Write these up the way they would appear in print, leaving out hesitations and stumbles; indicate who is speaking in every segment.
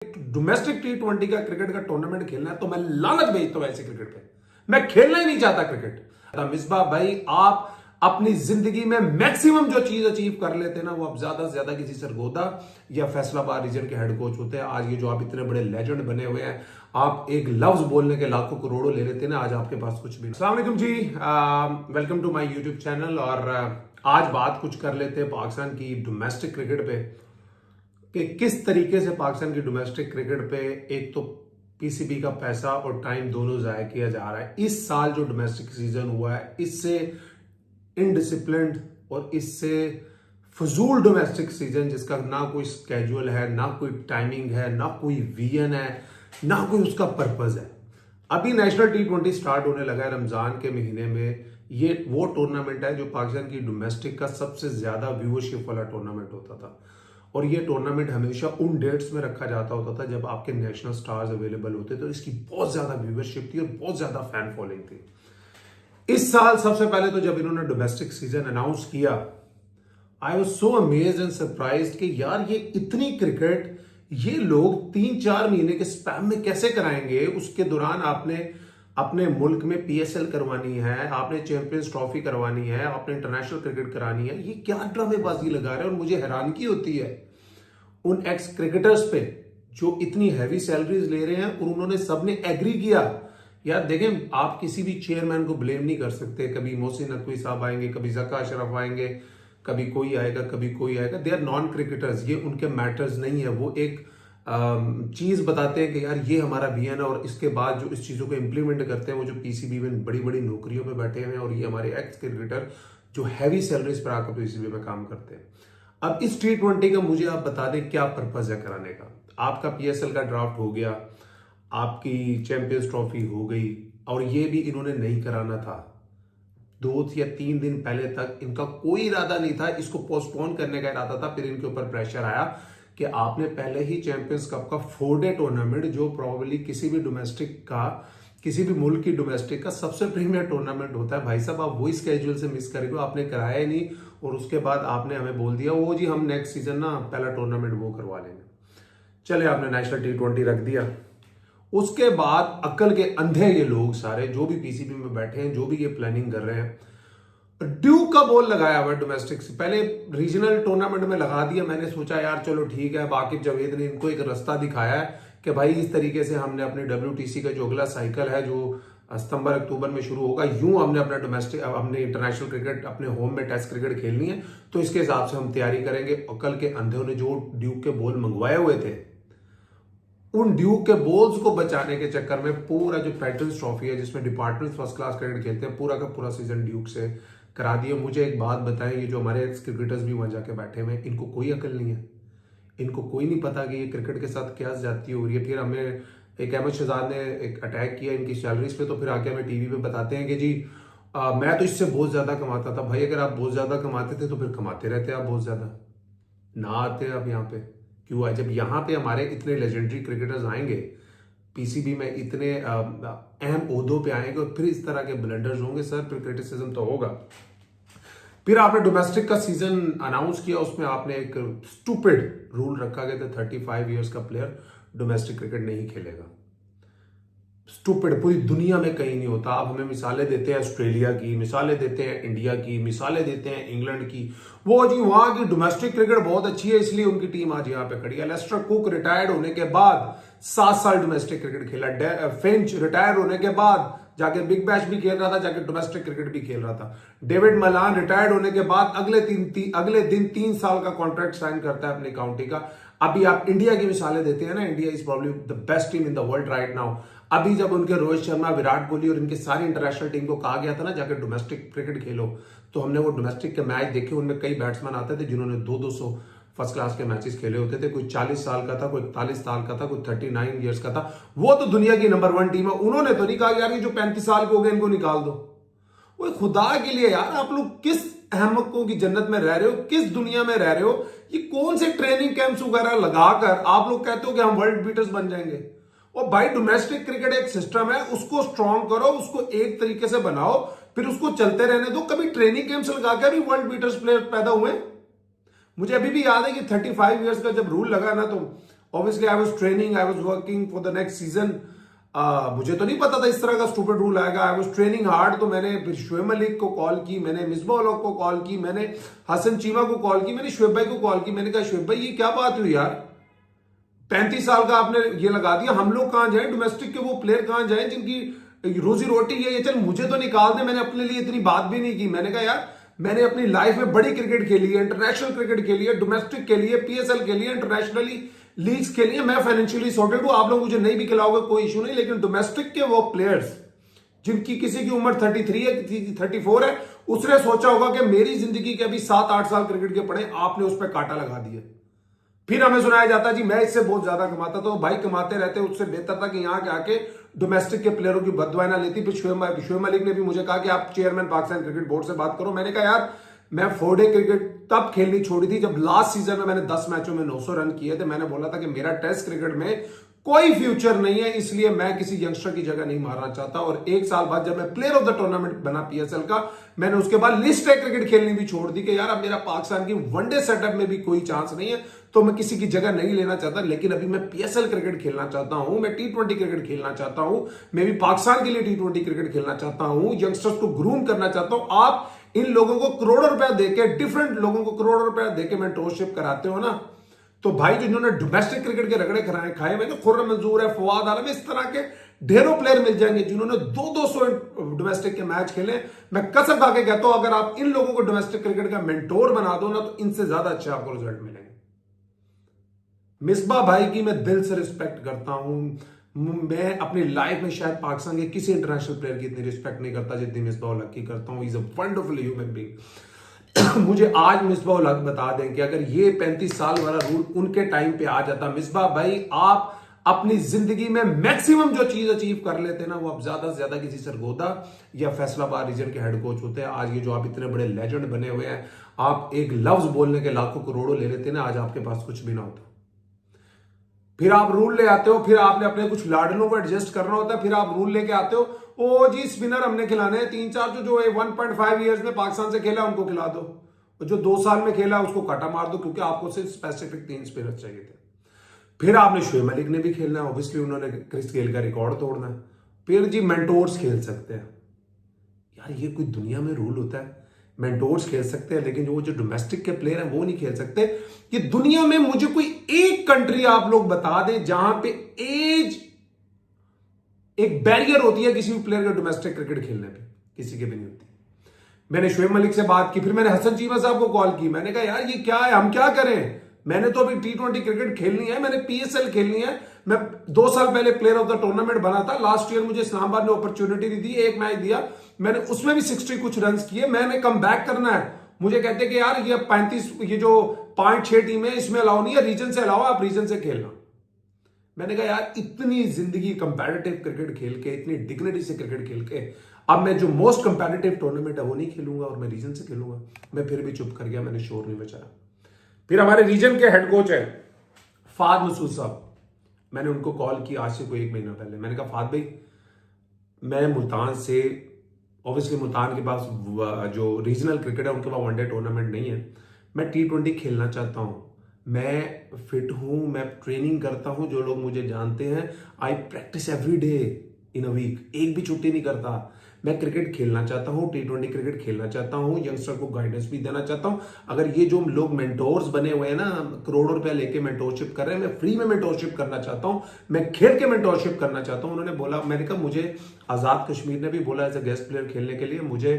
Speaker 1: Domestic T20 का cricket का tournament खेलना है तो मैं लानत भेजता हूं ऐसे क्रिकेट पे। मैं खेलना ही नहीं चाहता क्रिकेट। मिसबा भाई, आप अपनी जिंदगी में मैक्सिमम जो चीज अचीव कर लेते हैं ना, वो आप ज्यादा से ज्यादा किसी सरगोदा या फैसलाबाद रीजन के हेड कोच होते हैं। आज ये जो आप इतने बड़े लेजेंड बने हुए हैं, आप एक लफ्ज बोलने के लाखों करोड़ों ले लेते हैं ना, आज आपके पास कुछ भी नहीं। अस्सलाम वालेकुम जी, welcome to my YouTube channel. और आज बात कुछ कर लेते हैं पाकिस्तान की डोमेस्टिक क्रिकेट पे कि किस तरीके से पाकिस्तान की डोमेस्टिक क्रिकेट पे एक तो पीसीबी का पैसा और टाइम दोनों जाया किया जा रहा है। इस साल जो डोमेस्टिक सीजन हुआ है, इससे इनडिसिप्लिन्ड और इससे फजूल डोमेस्टिक सीजन जिसका ना कोई स्केड्यूल है, ना कोई टाइमिंग है, ना कोई विजन है, ना कोई उसका पर्पज है। अभी नेशनल T20 स्टार्ट होने लगा है रमजान के महीने में। ये वो टूर्नामेंट है जो पाकिस्तान की डोमेस्टिक का सबसे ज्यादा व्यूअरशिप वाला टूर्नामेंट होता था। और ये टूर्नामेंट हमेशा उन डेट्स में रखा जाता होता था जब आपके नेशनल स्टार्स अवेलेबल होते, तो इसकी बहुत ज्यादा व्यूअरशिप थी और बहुत ज्यादा फैन फॉलोइंग थी। इस साल सबसे पहले तो जब इन्होंने डोमेस्टिक सीजन अनाउंस किया, I was so amazed and surprised कि यार ये इतनी क्रिकेट ये लोग 3-4 महीने के स्पैम में कैसे कराएंगे। उसके दौरान आपने अपने मुल्क में PSL करवानी है, आपने चैंपियंस ट्रॉफी करवानी है, आपने इंटरनेशनल क्रिकेट करानी है। ये क्या ड्रामेबाजी लगा रहे हैं। और मुझे हैरानगी होती है उन एक्स क्रिकेटर्स पे जो इतनी हैवी सैलरीज ले रहे हैं और उन्होंने सबने एग्री किया। यार देखें, आप किसी भी चेयरमैन को ब्लेम नहीं कर सकते। कभी मोहसिन नकवी साहब आएंगे, कभी जका अशरफ आएंगे, कभी कोई आएगा, कभी कोई आएगा। दे आर नॉन क्रिकेटर्स, ये उनके मैटर्स नहीं है। वो एक चीज बताते हैं कि यार ये हमारा विजन है, और इसके बाद जो इस चीजों को इंप्लीमेंट करते हैं वो जो पीसीबी में बड़ी बड़ी नौकरियों पे बैठे हुए हैं, और ये हमारे एक्स क्रिकेटर जो हैवी सैलरीज पर आकर पीसीबी में काम करते हैं। अब इस T20 का मुझे आप बता दें क्या पर्पज है कराने का। आपका PSL का ड्राफ्ट हो गया, आपकी चैंपियंस ट्रॉफी हो गई, और ये भी इन्होंने नहीं कराना था। 2 या 3 दिन पहले तक इनका कोई इरादा नहीं था, इसको पोस्टपोन करने का इरादा था। फिर इनके ऊपर प्रेशर आया कि आपने पहले ही चैंपियंस कप का 4-डे टूर्नामेंट, जो प्रोबेबली किसी भी डोमेस्टिक का, किसी भी मुल्क की डोमेस्टिक का सबसे प्रीमियर टूर्नामेंट होता है, भाई साहब आप वही स्केड्यूल से मिस करेंगे। आपने कराया ही नहीं, और उसके बाद आपने हमें बोल दिया वो जी हम नेक्स्ट सीजन ना पहला टूर्नामेंट वो करवा लेंगे। चले, आपने नेशनल T20 रख दिया। उसके बाद अक्ल के अंधे ये लोग सारे जो भी पीसीबी में बैठे हैं, जो भी ये प्लानिंग कर रहे हैं, ड्यूक का बॉल लगाया हुआ डोमेस्टिक से पहले रीजनल टूर्नामेंट में लगा दिया। मैंने सोचा यार चलो ठीक है, वाकिफ जावेद ने इनको एक रास्ता दिखाया है कि भाई इस तरीके से हमने अपनी WTC का जो अगला साइकिल है जो सितंबर अक्टूबर में शुरू होगा, यूं हमने अपना डोमेस्टिक अपने इंटरनेशनल क्रिकेट अपने होम में टेस्ट क्रिकेट खेलनी है, तो इसके हिसाब से हम तैयारी करेंगे। अकल के अंधों ने जो ड्यूक के बॉल मंगवाए हुए थे, उन ड्यूक के बॉल्स को बचाने के चक्कर में पूरा जो पैटर्न्स ट्रॉफी है जिसमें डिपार्टमेंट फर्स्ट क्लास क्रिकेट खेलते हैं, पूरा का पूरा सीजन ड्यूक से करा दिया। मुझे एक बात बताएं, ये जो हमारे एक्स क्रिकेटर्स भी वहां जाके बैठे हुए हैं, इनको कोई अकल नहीं है। इनको कोई नहीं पता कि ये क्रिकेट के साथ क्या जाती हो रही है। फिर हमें एक अहमद शहजाद ने एक अटैक किया इनकी सैलरीज पे, तो फिर आके हमें टीवी पे बताते हैं कि जी मैं तो इससे बहुत ज्यादा कमाता था। भाई अगर आप बहुत ज्यादा कमाते थे तो फिर कमाते रहते आप बहुत ज्यादा, ना आते आप यहाँ पे क्यों आए। जब यहाँ पे हमारे इतने लेजेंडरी क्रिकेटर्स आएंगे, पीसीबी में इतने अहम ओहदों पे आएंगे और फिर इस तरह के ब्लंडर्स होंगे सर, फिर क्रिटिसिज्म तो होगा। फिर आपने डोमेस्टिक का सीजन अनाउंस किया, उसमें आपने एक स्टूपिड रूल रखा गया था, 35 इयर्स का प्लेयर डोमेस्टिक क्रिकेट नहीं खेलेगा। स्टूपिड, पूरी दुनिया में कहीं नहीं होता। आप हमें मिसालें देते हैं ऑस्ट्रेलिया की, मिसालें देते हैं इंडिया की, मिसालें देते हैं इंग्लैंड की। वो जी वहां की डोमेस्टिक क्रिकेट बहुत अच्छी है इसलिए उनकी टीम आज यहाँ पे खड़ी है। लेस्टर कुक रिटायर्ड होने के बाद 7 साल डोमेस्टिक क्रिकेट खेला। फिंच रिटायर होने के बाद जाके बिग बैश भी खेल रहा था, जाके डोमेस्टिक क्रिकेट भी खेल रहा था। डेविड मलान रिटायर्ड होने के बाद अगले दिन 3 साल का कॉन्ट्रैक्ट साइन करता है अपनी काउंटी का। अभी आप इंडिया की मिसालें देते हैं ना, India is probably the best team in the world right now. अभी जब उनके रोहित शर्मा, विराट कोहली और इनके सारी इंटरनेशनल टीम को कहा गया था ना जाके डोमेस्टिक क्रिकेट खेलो, तो हमने वो डोमेस्टिक के मैच देखे। उनमें कई बैट्समैन आते थे जिन्होंने 200 फर्स्ट क्लास के मैचेस खेले होते थे। कोई 40 साल का था, कोई 41 साल का था, कोई 39 इयर्स का था। वो तो दुनिया की नंबर 1 टीम है। उन्होंने तो नहीं कहा यार ये जो 35 साल के हो गए इनको निकाल दो। वो खुदा के लिए यार, आप लोग किस अहमकों की जन्नत में रह रहे हो, किस दुनिया में रह रहे हो। ये कौन से ट्रेनिंग कैंप्स वगैरह लगाकर आप लोग कहते हो कि हम वर्ल्ड बीटर्स बन जाएंगे। और भाई डोमेस्टिक क्रिकेट एक सिस्टम है, उसको स्ट्रॉन्ग करो, उसको एक तरीके से बनाओ, फिर उसको चलते रहने दो। कभी ट्रेनिंग कैंप्स लगाकर भी वर्ल्ड बीटर्स प्लेयर पैदा हुए। मुझे अभी भी याद है कि 35 इयर्स का जब रूल लगा ना, तो obviously I was training, I was working for the next season. मुझे तो नहीं पता था इस तरह का स्टूपिड रूल आएगा। I was training hard. तो मैंने फिर शुएब मलिक को कॉल की, मैंने मिसबा-उल-हक को कॉल की, मैंने हसन चीमा को कॉल की, मैंने शुएब भाई को कॉल की। मैंने कहा शुएब भाई ये क्या बात हुई यार, 35 साल का आपने ये लगा दिया, हम लोग कहां जाए, डोमेस्टिक के वो प्लेयर कहां जाए जिनकी रोजी रोटी ये चल मुझे तो निकाल दे। मैंने अपने लिए इतनी बात भी नहीं की। मैंने कहा यार मैंने अपनी लाइफ में बड़ी क्रिकेट खेली है, इंटरनेशनल क्रिकेट खेली है, डोमेस्टिक के लिए, पीएसएल के लिए, इंटरनेशनली लीग्स के लिए, मैं फाइनेंशियली सॉर्टेड हूं। आप लोग मुझे नहीं भी खिलाओगे कोई इशू नहीं, लेकिन डोमेस्टिक के वो प्लेयर्स जिनकी किसी की उम्र 33 है, किसी की 34 है, उसने सोचा होगा कि मेरी जिंदगी के अभी 7-8 साल क्रिकेट के पड़े, आपने उस पर कांटा लगा दिया। फिर हमें सुनाया जाता जी मैं इससे बहुत ज्यादा कमाता, तो भाई कमाते रहते, उससे बेहतर था कि यहां के आके डोमेस्टिक के प्लेयरों की बददुआएं ना लेती। फिर शुएब मलिक ने भी मुझे कहा कि आप चेयरमैन पाकिस्तान क्रिकेट बोर्ड से बात करो। मैंने कहा यार मैं 4 डे क्रिकेट तब खेलनी छोड़ी थी जब लास्ट सीजन में मैंने 10 मैचों में 900 रन किए थे। मैंने बोला था कि मेरा टेस्ट क्रिकेट में कोई फ्यूचर नहीं है, इसलिए मैं किसी यंगस्टर की जगह नहीं मारना चाहता। और 1 साल बाद जब मैं प्लेयर ऑफ द टूर्नामेंट बना पीएसएल का, मैंने उसके बाद लिस्ट क्रिकेट खेलनी भी छोड़ दी कि यार अब मेरा पाकिस्तान की वनडे सेटअप में भी कोई चांस नहीं है, तो मैं किसी की जगह नहीं लेना चाहता। लेकिन अभी मैं पीएसएल क्रिकेट खेलना चाहता हूं, मैं T20 क्रिकेट खेलना चाहता हूं, मैं भी पाकिस्तान के लिए T20 क्रिकेट खेलना चाहता हूं, यंगस्टर्स को ग्रूम करना चाहता हूं। आप इन लोगों को करोड़ों रुपया देके, डिफरेंट लोगों को करोड़ों रुपया देके मेंटोरशिप कराते हो ना, तो भाई जिन्होंने डोमेस्टिक क्रिकेट के रगड़े खाए हुए, खुर्रम मंजूर है, फवाद आलम, इस तरह के ढेरों प्लेयर मिल जाएंगे जिन्होंने 200 डोमेस्टिक के मैच खेले। मैं कसम खा के कहता हूं अगर आप इन लोगों को डोमेस्टिक क्रिकेट का मेंटोर बना दो ना, तो इनसे ज्यादा अच्छे आपको रिजल्ट मिलेंगे। मिसबा भाई की मैं दिल से रिस्पेक्ट करता हूं। मैं अपनी लाइफ में शायद पाकिस्तान के किसी इंटरनेशनल प्लेयर की इतनी रिस्पेक्ट नहीं करता जितनी मिसबा-उल-हक की करता हूं। Is a wonderful human being. मुझे आज मिसबा-उल-हक बता दें कि अगर ये 35 साल वाला रूल उनके टाइम पे आ जाता, मिसबा भाई आप अपनी जिंदगी में मैक्सिमम जो चीज अचीव कर लेते ना, वो अब ज्यादा से ज्यादा किसी सरगोदा या फैसलाबाद रीजन के हेड कोच होते हैं। आज ये जो आप इतने बड़े लेजेंड बने हुए हैं, आप एक लफ्ज बोलने के लाखों करोड़ों ले लेते ना, आज आपके पास कुछ भी ना होता। फिर आप रूल ले आते हो, फिर आपने अपने कुछ लाडलों को एडजस्ट करना होता है, फिर आप रूल लेके आते हो, ओ जी स्पिनर हमने खिलाने हैं 3-4 जो 1.5 ईयर्स में पाकिस्तान से खेला उनको खिला दो, जो 2 साल में खेला उसको काटा मार दो, क्योंकि आपको सिर्फ स्पेसिफिक 3 स्पिनर चाहिए थे। फिर आपने शुएब मलिक ने भी खेलना है, ऑब्वियसली उन्होंने क्रिस गेल का रिकॉर्ड तोड़ना है। फिर जी मेंटोर्स खेल सकते हैं। यार ये कोई दुनिया में रूल होता है? मेंटोर्स खेल सकते हैं, लेकिन जो डोमेस्टिक के प्लेयर हैं वो नहीं खेल सकते। ये दुनिया में मुझे कोई एक कंट्री आप लोग बता दें जहां पे एज एक बैरियर होती है किसी भी प्लेयर के डोमेस्टिक क्रिकेट खेलने पे, किसी के भी नहीं होती। मैंने शुएब मलिक से बात की, फिर मैंने हसन चीमा साहब को कॉल की। मैंने कहा यार ये क्या है, हम क्या करें? मैंने तो अभी T20 क्रिकेट खेलनी है, मैंने पीएसएल खेलनी है। मैं 2 साल पहले प्लेयर ऑफ द टूर्नामेंट बना था। लास्ट ईयर मुझे इस्लामाबाद ने अपॉर्चुनिटी दी, एक मैच दिया, मैंने उसमें भी 60 कुछ रन किए। मैंने कम बैक करना है। मुझे कहते कि यार ये 35 ये जो 5-6 टीमें इसमें अलाउ नहीं है, रीजन से अलाउ, आप रीजन से खेलना। मैंने कहा यार इतनी जिंदगी कंपैटिटिव क्रिकेट खेल के, इतनी डिग्निटी से क्रिकेट खेल के, अब मैं जो मोस्ट कंपैटिटिव टूर्नामेंट है वो नहीं खेलूंगा और मैं रीजन से खेलूंगा। मैं फिर भी चुप कर गया, मैंने शोर नहीं बचाया। फिर हमारे रीजन के हेड कोच है फाद मसूद साहब, मैंने उनको कॉल की आज से कोई 1 महीना पहले। मैंने कहा फाद भाई मैं मुल्तान से, ऑब्वियसली मुल्तान के पास जो रीजनल क्रिकेट है उनके पास वनडे टूर्नामेंट नहीं है, मैं T20 खेलना चाहता हूं, मैं फिट हूं, मैं ट्रेनिंग करता हूं, जो लोग मुझे जानते हैं, I practise every day in a week, एक भी छुट्टी नहीं करता। मैं क्रिकेट खेलना चाहता हूं, T20 क्रिकेट खेलना चाहता हूं, यंगस्टर को गाइडेंस भी देना चाहता हूं। अगर ये जो लोग मेंटोर्स बने हुए हैं ना, करोड़ों रुपया लेके मेंटोरशिप कर रहे हैं, मैं फ्री में मेंटोरशिप करना चाहता हूं, मैं खेल के मेंटोरशिप करना चाहता हूं। उन्होंने बोला, मैंने कहा मुझे आजाद कश्मीर ने भी बोला एज अ गेस्ट प्लेयर खेलने के लिए, मुझे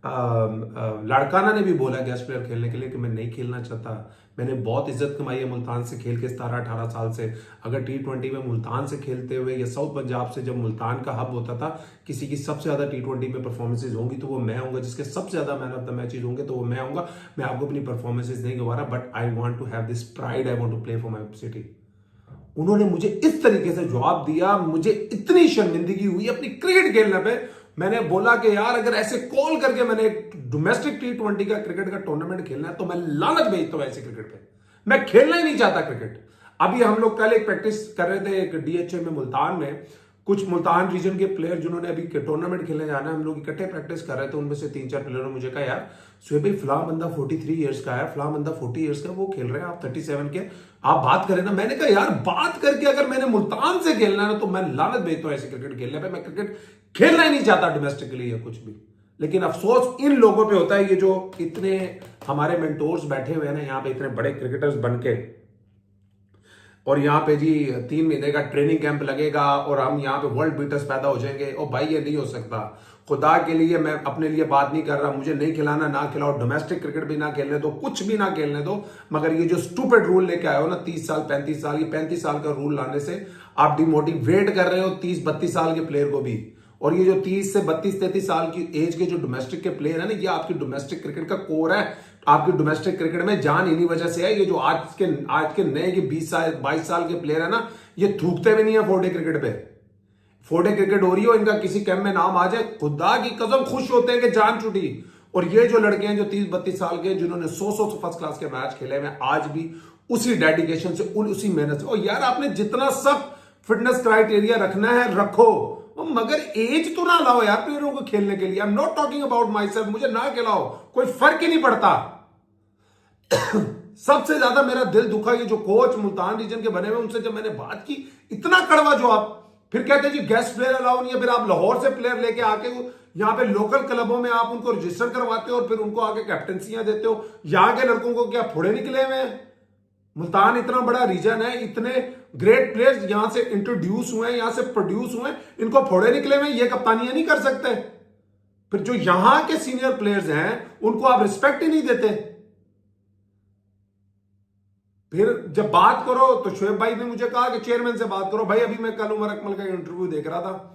Speaker 1: लाड़काना ने भी बोला गेस्ट प्लेयर खेलने के लिए कि मैं नहीं खेलना चाहता। मैंने बहुत इज्जत कमाई है मुल्तान से खेल के 17-18 साल से। अगर T20 में मुल्तान से खेलते हुए या साउथ पंजाब से, जब मुल्तान का हब होता था, किसी की सबसे ज्यादा T20 में परफॉर्मेंसेज होंगी तो वो मैं आऊंगा, जिसके सबसे ज्यादा मैन ऑफ द मैचेज होंगे तो वो मैं आऊंगा। मैं आपको अपनी परफॉर्मेंसेज नहीं गवा रहा, but I want to have this pride, I want to play for my city. उन्होंने मुझे इस तरीके से जवाब दिया, मुझे इतनी शर्मिंदगी हुई अपनी क्रिकेट खेलने पे। मैंने बोला कि यार अगर ऐसे कॉल करके मैंने डोमेस्टिक T20 का क्रिकेट का टूर्नामेंट खेलना है तो मैं लानत भेजता हूं ऐसे क्रिकेट पे, मैं खेलना ही नहीं चाहता क्रिकेट। अभी हम लोग कल एक प्रैक्टिस कर रहे थे एक DHA में मुल्तान में, कुछ मुल्तान रीजन के प्लेयर जिन्होंने अभी टूर्नामेंट खेलने जाना है, हम लोग इकट्ठे प्रैक्टिस कर रहे थे, उनमें से 3-4 प्लेयरों ने मुझे कहा यार सुहेब भाई फलां बंदा 43 ईयर्स का है, फलां बंदा 40 ईयर्स का, वो खेल रहे हैं, आप 37 के, आप बात करें ना। मैंने कहा यार बात करके अगर मैंने मुल्तान से खेलना है ना तो मैं लानत भेजता हूं ऐसे क्रिकेट खेलने पे। मैं क्रिकेट खेलना ही नहीं चाहता डोमेस्टिकली या कुछ भी। लेकिन अफसोस इन लोगों पे होता है, ये जो इतने हमारे मेंटोर्स बैठे हुए हैं ना यहाँ पे, इतने बड़े क्रिकेटर्स बनके, और यहाँ पे जी 3 महीने का ट्रेनिंग कैंप लगेगा और हम यहाँ पे वर्ल्ड बीटर्स पैदा हो जाएंगे। और भाई ये नहीं हो सकता। खुदा के लिए मैं अपने लिए बात नहीं कर रहा, मुझे नहीं खिलाना ना खिलाओ, डोमेस्टिक क्रिकेट भी ना खेलने दो, कुछ भी ना खेलने दो, मगर ये जो स्टूपिड रूल लेके आए हो ना 30 साल 35 साल, ये 35 साल का रूल लाने से आप डिमोटिवेट कर रहे हो 30-32 साल के प्लेयर को भी। और ये जो 30 से 32-33 साल की एज के जो डोमेस्टिक के प्लेयर है ना, ये आपकी डोमेस्टिक क्रिकेट का कोर है। आपकी डोमेस्टिक क्रिकेट में जान इन्हीं वजह से है। ये जो आज के नए के 20 साल 22 साल के प्लेयर है ना, ये थूकते भी नहीं है 4डे क्रिकेट पे। 4डे क्रिकेट हो रही हो, इनका किसी कैंप में नाम आ जाए, खुदा की कसम खुश होते हैं कि जान छुटी। और ये जो लड़के हैं जो 30-32 साल के, जिन्होंने 100 फर्स्ट क्लास के मैच खेले हुए, आज भी उसी डेडिकेशन से, उसी मेहनत से। और यार आपने जितना सब फिटनेस क्राइटेरिया रखना है रखो, मगर एज तो ना लाओ यार प्लेयरों को खेलने के लिए। I am not talking about my self, मुझे ना खिलाओ, कोई फर्क ही नहीं पड़ता। सबसे ज्यादा मेरा दिल दुखा ये जो कोच मुल्तान रीजन के बने हुए, उनसे जब मैंने बात की, इतना कड़वा जवाब। फिर कहते हैं जी गेस्ट प्लेयर अलाउ नहीं है, फिर आप लाहौर से प्लेयर लेके आके यहाँ पे लोकल क्लबों में आप उनको रजिस्टर करवाते हो और फिर उनको आके कैप्टनसियां देते हो। यहाँ के लड़कों को क्या फोड़े निकले हुए हैं? मुल्तान इतना बड़ा रीजन है, इतने ग्रेट प्लेयर्स यहां से इंट्रोड्यूस हुए हैं, यहां से प्रोड्यूस हुए हैं, इनको फोड़े निकले हुए, ये कप्तानियां नहीं कर सकते। फिर जो यहां के सीनियर प्लेयर्स हैं उनको आप रिस्पेक्ट ही नहीं देते। फिर जब बात करो तो शोएब भाई ने मुझे कहा कि चेयरमैन से बात करो। भाई अभी मैं कल उमर अकमल का इंटरव्यू देख रहा था,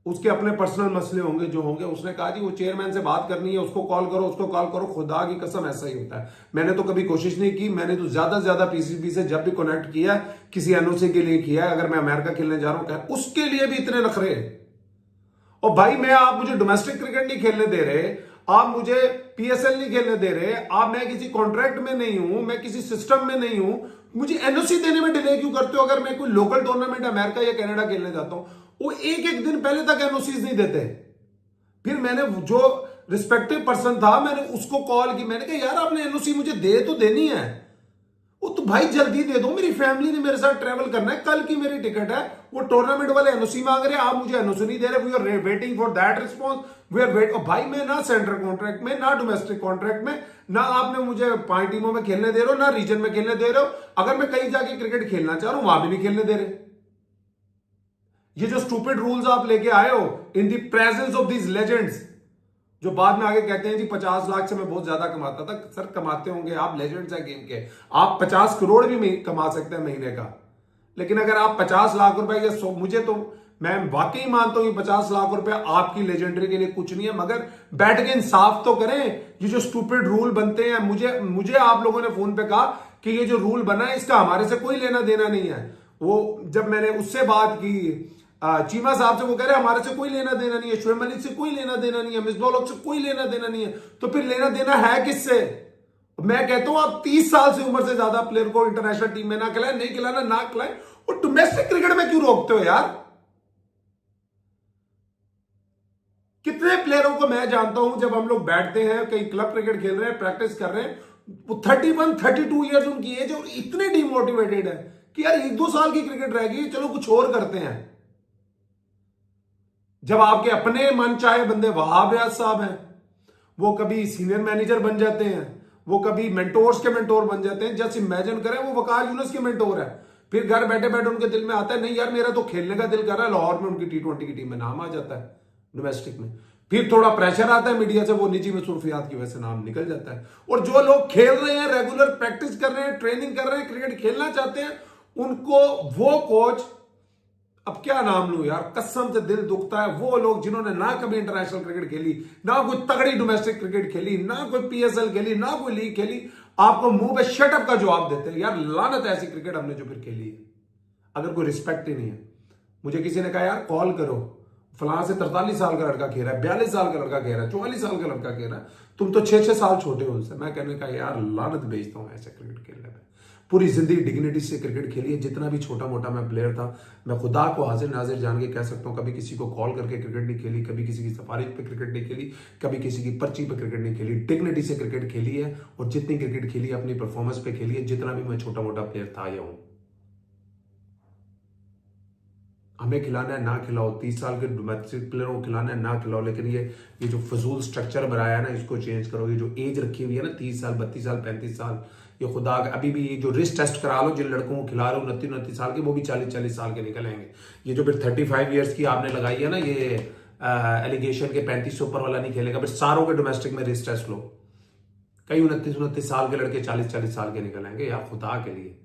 Speaker 1: उसके अपने पर्सनल मसले होंगे जो होंगे, उसने कहा जी वो चेयरमैन से बात करनी है, उसको कॉल करो, उसको कॉल करो। खुदा की कसम ऐसा ही होता है। मैंने तो कभी कोशिश नहीं की, मैंने तो ज्यादा से ज्यादा पीसीबी से जब भी कनेक्ट किया किसी एनओसी के लिए किया, अगर मैं अमेरिका खेलने जा रहा हूं उसके लिए भी इतने नखरे। और भाई आप मुझे डोमेस्टिक क्रिकेट नहीं खेलने दे रहे, आप मुझे पीएसएल नहीं खेलने दे रहे, आप, मैं किसी कॉन्ट्रैक्ट में नहीं हूं, मैं किसी सिस्टम में नहीं हूं, मुझे एनओसी देने में डिले क्यों करते हो? अगर मैं कोई लोकल टूर्नामेंट अमेरिका या कनाडा खेलने जाता हूं, वो एक दिन पहले तक एनओसीज नहीं देते। फिर मैंने जो रिस्पेक्टिव पर्सन था, मैंने उसको कॉल की, मैंने कहा यार आपने एनओसी मुझे दे तो देनी है, वो तो भाई जल्दी दे दो, मेरी फैमिली ने मेरे साथ ट्रेवल करना है, कल की मेरी टिकट है। वो टूर्नामेंट वाले एनओसी मांग रहे हैं, आप मुझे एनओसी नहीं दे रहे। We are waiting for that response, we are wait. भाई मैं ना सेंट्रल कॉन्ट्रैक्ट में, ना डोमेस्टिक कॉन्ट्रैक्ट में, ना आपने मुझे 5 टीमों में खेलने दे रहे हो, ना रीजन में खेलने दे रहे हो। अगर मैं कहीं जाके क्रिकेट खेलना चाह रहा हूं, वहां भी नहीं खेलने दे रहे। ये जो स्टूपिड रूल्स आप लेके आए हो in the presence of these legends, जो बाद में आगे कहते हैं जी 50 लाख से मैं बहुत ज्यादा कमाता था। सर कमाते होंगे, आप लेजेंड्स हैं गेम के, आप 50 करोड़ भी कमा सकते हैं महीने का। लेकिन अगर आप 50 लाख रुपए या मुझे तो मैं वाकई मानता हूं कि 50 लाख रुपए आपकी लेजेंडरी के लिए कुछ नहीं है, मगर बैठ के इंसाफ तो करें। ये जो स्टूपिड रूल बनते हैं, मुझे आप लोगों ने फोन पे कहा कि ये जो रूल बना है इसका हमारे से कोई लेना देना नहीं है। वो जब मैंने उससे बात की चीमा साहब से, वो कह रहे हमारे से कोई लेना देना नहीं है, शुएब मलिक से कोई लेना देना नहीं है, मिसबाह से कोई लेना देना नहीं है। तो फिर लेना देना है किससे? मैं कहता हूं आप 30 साल से उम्र से ज्यादा प्लेयर को इंटरनेशनल टीम में ना खिलाए, नहीं खिलाना ना खिलाए, और डोमेस्टिक क्रिकेट में क्यों रोकते हो यार? कितने प्लेयरों को मैं जानता हूं, जब हम लोग बैठते हैं कहीं क्लब क्रिकेट खेल रहे हैं, प्रैक्टिस कर रहे हैं, वो 31-32 ईयर्स उनकी एज, और इतने डिमोटिवेटेड है कि यार 1-2 साल की क्रिकेट रह गई, चलो कुछ और करते हैं। जब आपके अपने मन चाहे बंदे वहाब रियाज साहब हैं, वो कभी सीनियर मैनेजर बन जाते हैं, वो कभी मेंटोर्स के मेंटोर बन जाते हैं। जस्ट इमेजिन करें वो वकार यूनुस के मेंटोर है, फिर घर बैठे बैठे उनके दिल में आता है नहीं यार मेरा तो खेलने का दिल कर रहा है, लाहौर में उनकी T20 की टीम में नाम आ जाता है, डोमेस्टिक में। फिर थोड़ा प्रेशर आता है मीडिया से, वो निजी मसरूफियात की वजह से नाम निकल जाता है। और जो लोग खेल रहे हैं, रेगुलर प्रैक्टिस कर रहे हैं, ट्रेनिंग कर रहे हैं, क्रिकेट खेलना चाहते हैं, उनको वो कोच, अब क्या नाम लूं यार, कसम से दिल दुखता है, वो लोग जिन्होंने ना कभी इंटरनेशनल क्रिकेट खेली, ना कोई तगड़ी डोमेस्टिक क्रिकेट खेली, ना कोई पीएसएल खेली, ना कोई लीग खेली, आपको मुंह पे शटअप का जवाब देते हैं। यार लानत ऐसी क्रिकेट हमने जो फिर खेली है, अगर कोई रिस्पेक्ट ही नहीं है। मुझे किसी ने कहा यार कॉल करो, फलां से 43 साल का लड़का खेल रहा है, 42 साल का लड़का खेल रहा है, 44 साल का लड़का खेल रहा है, तुम तो 6-6 साल छोटे हो उनसे। मैं कहने का यार लानत भेजता हूं ऐसे क्रिकेट खेलने में। पूरी जिंदगी डिग्निटी से क्रिकेट खेली है। जितना भी छोटा मोटा मैं प्लेयर था, मैं खुदा को हाजिर नाजिर जान के कह सकता हूँ, कभी किसी को कॉल करके क्रिकेट नहीं खेली, कभी किसी की सिफारिश पे क्रिकेट नहीं खेली, कभी किसी की पर्ची पे क्रिकेट नहीं खेली। डिग्निटी से क्रिकेट खेली है और जितनी क्रिकेट खेली है अपनी परफॉर्मेंस पे खेली है, जितना भी मैं छोटा मोटा प्लेयर था या हूं। हमें खिलाना है ना खिलाओ, 30 साल के डोमेस्टिक प्लेयरों को खिलाना है ना खिलाओ, लेकिन ये जो फजूल स्ट्रक्चर बनाया है ना, इसको चेंज करो। ये जो एज रखी हुई है ना, 30 साल 32 साल 35 साल, ये खुदा अभी भी ये जो रिस्ट टेस्ट करा लो जिन लड़कों को खिला रहे हो 29 साल के, वो भी 40 साल के निकलेंगे। ये जो फिर 35 ईयर्स की आपने लगाई है ना, ये एलिगेशन के 35 से ऊपर वाला नहीं खेलेगा, फिर सारों के डोमेस्टिक में रिस्ट टेस्ट लो, कई 29 साल के लड़के 40 साल के निकलेंगे यार खुदा के लिए।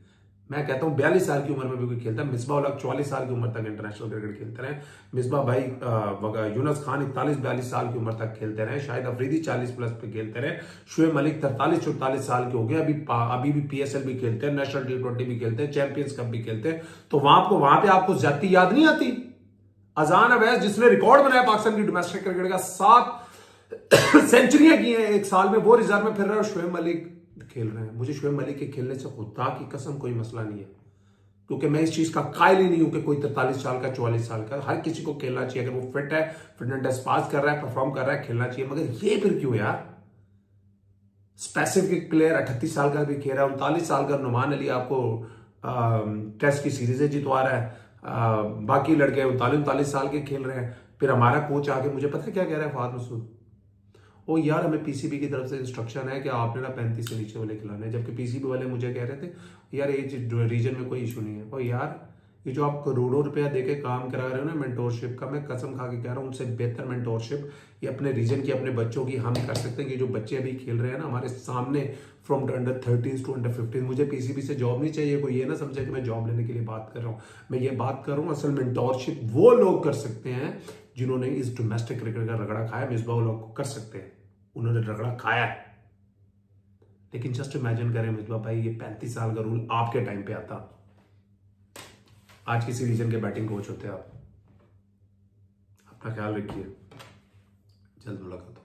Speaker 1: मैं कहता हूं 42 साल की उम्र में भी कोई खेलता है। मिसबा उल हक 44 साल की उम्र तक इंटरनेशनल क्रिकेट खेलते रहे। मिसबा भाई यूनुस खान 41-42 साल की उम्र तक खेलते रहे। शाहिद अफरीदी 40 प्लस पे खेलते रहे। शुएब मलिक 43-44 साल के हो गए, अभी भी PSL भी खेलते हैं, नेशनल T20 भी खेलते हैं, चैंपियंस कप भी खेलते हैं। तो वहां पे आपको ज्यादती याद नहीं आती? अजान अवैस जिसने रिकॉर्ड बनाया पाकिस्तान की डोमेस्टिक क्रिकेट का, 7 सेंचुरियां की हैं एक साल में, वो रिजर्व में फिर रहा है। शुएब मलिक खेल रहे हैं। मुझे शुएब मलिक के खेलने से खुदा की कसम कोई मसला नहीं है, क्योंकि मैं इस चीज का कायल ही नहीं हूं कि कोई 43 साल का 44 साल का, हर किसी को खेलना चाहिए। अगर वो फिट है, फिटनेस पास कर रहा है, परफॉर्म कर रहा है, खेलना चाहिए। मगर ये फिर क्यों यार? स्पेसिफिक प्लेयर 38 साल का भी खेल रहा है, 39 साल का नुमान अली आपको टेस्ट की सीरीजें जितवा रहा है, बाकी लड़के 39 साल के खेल रहे हैं। फिर हमारा कोच आके मुझे पता है क्या कह रहा है, फवाद मसूद, ओ यार हमें PCB की तरफ से इंस्ट्रक्शन है कि आपने ना 35 से नीचे वाले खिलाने हैं। जबकि PCB वाले मुझे कह रहे थे यार एज रीजन में कोई इशू नहीं है। और यार ये जो आप करोड़ों रुपया देके काम करा रहे हो ना मेंटोरशिप का, मैं कसम खा के कह रहा हूँ उनसे बेहतर मेंटोरशिप ये अपने रीजन की, अपने बच्चों की हम कर सकते हैं। ये जो बच्चे अभी खेल रहे हैं ना हमारे सामने, फ्रॉम अंडर-13 टू अंडर-15, मुझे PCB से जॉब नहीं चाहिए। कोई ये ना समझे कि मैं जॉब लेने के लिए बात कर रहा हूँ। मैं ये बात कर रहा हूँ असल मेंटोरशिप वो लोग कर सकते हैं जिन्होंने इस डोमेस्टिक क्रिकेट का रगड़ा खाया। मिसबा उल हक को कर सकते हैं, उन्होंने रगड़ा खाया है। लेकिन जस्ट इमेजिन करें मिसबा भाई, ये 35 साल का रूल आपके टाइम पे आता, आज किसी रीजन के बैटिंग कोच होते आप। अपना ख्याल रखिए, जल्द मुलाकात।